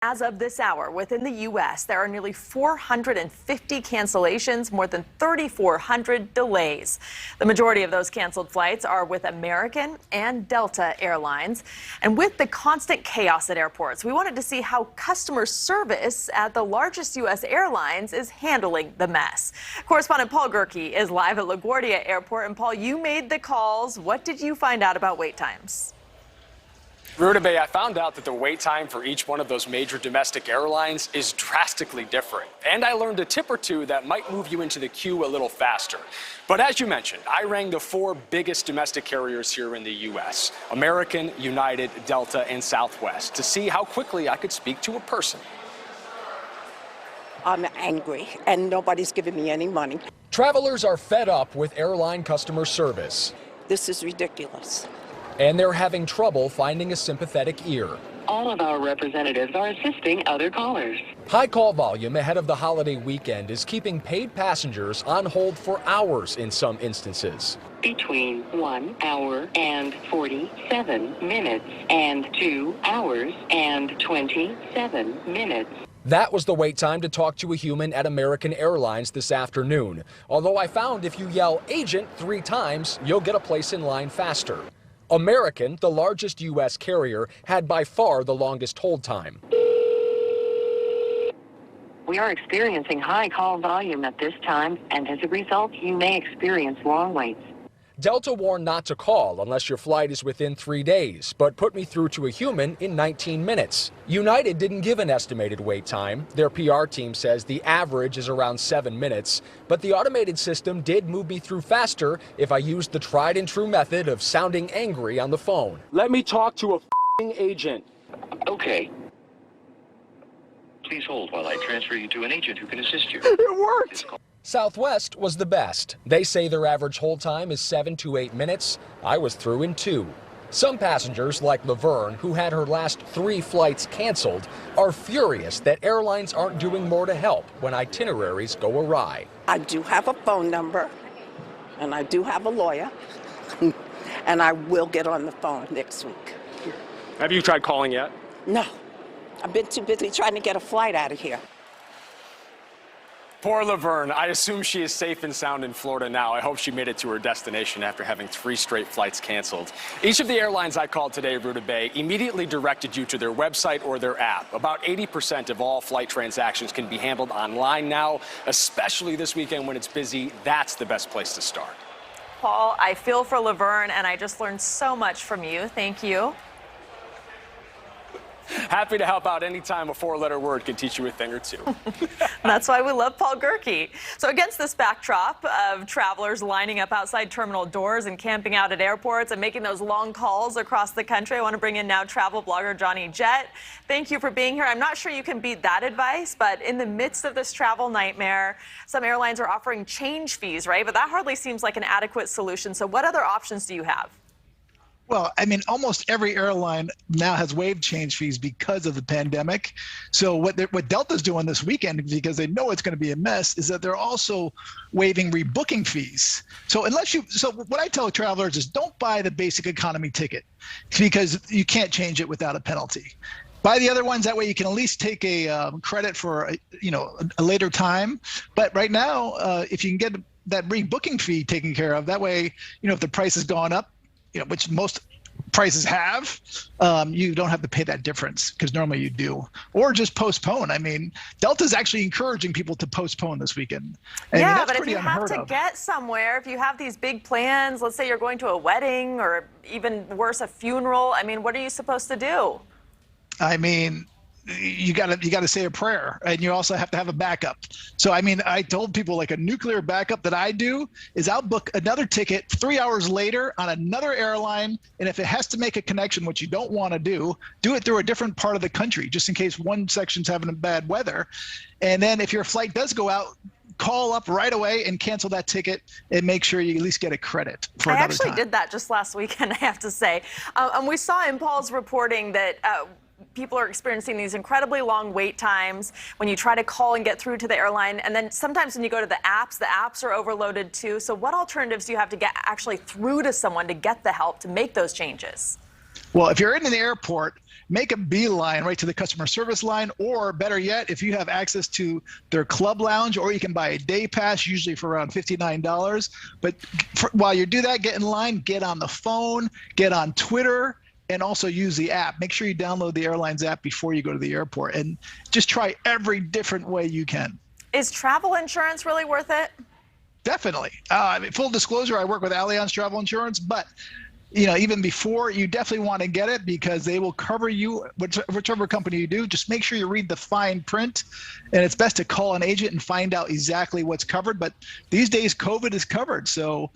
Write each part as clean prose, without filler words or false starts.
As of this hour, within the U.S., there are nearly 450 cancellations, more than 3,400 delays. The majority of those canceled flights are with American and Delta Airlines. And with the constant chaos at airports, we wanted to see how customer service at the largest U.S. airlines is handling the mess. Correspondent Paul Gerke is live at LaGuardia Airport. And Paul, you made the calls. What did you find out about wait times? Rutabaga, I found out that the wait time for each one of those major domestic airlines is drastically different. And I learned a tip or two that might move you into the queue a little faster. But as you mentioned, I rang the four biggest domestic carriers here in the U.S., American, United, Delta, and Southwest, to see how quickly I could speak to a person. I'm angry, and nobody's giving me any money. Travelers are fed up with airline customer service. This is ridiculous. And they're having trouble finding a sympathetic ear. All of our representatives are assisting other callers. High call volume ahead of the holiday weekend is keeping paid passengers on hold for hours in some instances. Between 1 hour and 47 minutes and 2 hours and 27 minutes. That was the wait time to talk to a human at American Airlines this afternoon. Although I found if you yell "agent" 3 times, you'll get a place in line faster. American, the largest U.S. carrier, had by far the longest hold time. We are experiencing high call volume at this time, and as a result, you may experience long waits. Delta warned not to call unless your flight is within 3 days, but put me through to a human in 19 minutes. United didn't give an estimated wait time. Their PR team says the average is around 7 minutes, but the automated system did move me through faster if I used the tried and true method of sounding angry on the phone. Let me talk to a f***ing agent. Okay. Please hold while I transfer you to an agent who can assist you. It worked! Southwest was the best. They say their average hold time is 7 to 8 minutes. I was through in 2. Some passengers, like Laverne, who had her last 3 flights canceled, are furious that airlines aren't doing more to help when itineraries go awry. I do have a phone number, and I do have a lawyer, and I will get on the phone next week. Have you tried calling yet? No, I've been too busy trying to get a flight out of here. Poor Laverne. I assume she is safe and sound in Florida now. I hope she made it to her destination after having 3 straight flights canceled. Each of the airlines I called today, Rutabaga, immediately directed you to their website or their app. About 80% of all flight transactions can be handled online now, especially this weekend when it's busy. That's the best place to start. Paul, I feel for Laverne, and I just learned so much from you. Thank you. Happy to help out anytime a 4-letter word can teach you a thing or two. That's why we love Paul Gerke. So against this backdrop of travelers lining up outside terminal doors and camping out at airports and making those long calls across the country, I want to bring in now travel blogger Johnny Jett. Thank you for being here. I'm not sure you can beat that advice, but in the midst of this travel nightmare, some airlines are offering change fees, right? But that hardly seems like an adequate solution. So what other options do you have? Well, I mean, almost every airline now has waived change fees because of the pandemic. So what Delta's doing this weekend, because they know it's going to be a mess, is that they're also waiving rebooking fees. So what I tell travelers is don't buy the basic economy ticket because you can't change it without a penalty. Buy the other ones. That way you can at least take a credit for, a later time. But right now, if you can get that rebooking fee taken care of, that way, if the price has gone up, which most prices have, you don't have to pay that difference because normally you do, or just postpone. I mean, Delta's actually encouraging people to postpone this weekend. Yeah, but if you have to get somewhere, if you have these big plans, let's say you're going to a wedding or even worse, a funeral, I mean, what are you supposed to do? I mean, you got to say a prayer, and you also have to have a backup. So, I mean, I told people like a nuclear backup that I do is I'll book another ticket 3 hours later on another airline. And if it has to make a connection, which you don't want to do it through a different part of the country, just in case one section's having bad weather. And then if your flight does go out, call up right away and cancel that ticket and make sure you at least get a credit for another time. I actually did that just last weekend, I have to say. And we saw in Paul's reporting that people are experiencing these incredibly long wait times when you try to call and get through to the airline. And then sometimes when you go to the apps are overloaded too. So what alternatives do you have to get actually through to someone to get the help to make those changes? Well, if you're in the airport, make a beeline right to the customer service line, or better yet, if you have access to their club lounge, or you can buy a day pass, usually for around $59. But while you do that, get in line, get on the phone, get on Twitter, and also use the app. Make sure you download the airline's app before you go to the airport, and just try every different way you can. Is travel insurance really worth it? Definitely. I mean, full disclosure, I work with Allianz Travel Insurance, but even before, you definitely want to get it because they will cover you, whichever company you do. Just make sure you read the fine print, and it's best to call an agent and find out exactly what's covered. But these days, COVID is covered, so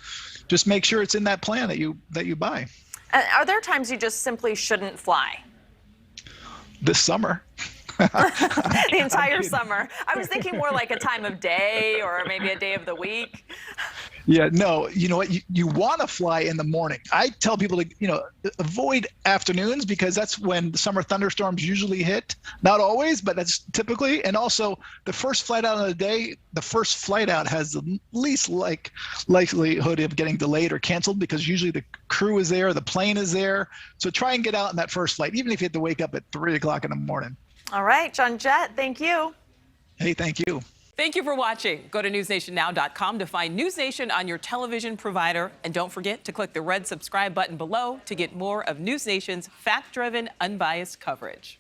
just make sure it's in that plan that you buy. Are there times you just simply shouldn't fly? This summer. The entire summer. I was thinking more like a time of day or maybe a day of the week. Yeah, no, you know what? You want to fly in the morning. I tell people to, avoid afternoons because that's when the summer thunderstorms usually hit. Not always, but that's typically. And also, the first flight out of the day, the first flight out has the least likelihood of getting delayed or canceled because usually the crew is there, the plane is there. So try and get out in that first flight, even if you have to wake up at 3 o'clock in the morning. All right, John Jett, thank you. Hey, thank you. Thank you for watching. Go to newsnationnow.com to find NewsNation on your television provider. And don't forget to click the red subscribe button below to get more of NewsNation's fact-driven, unbiased coverage.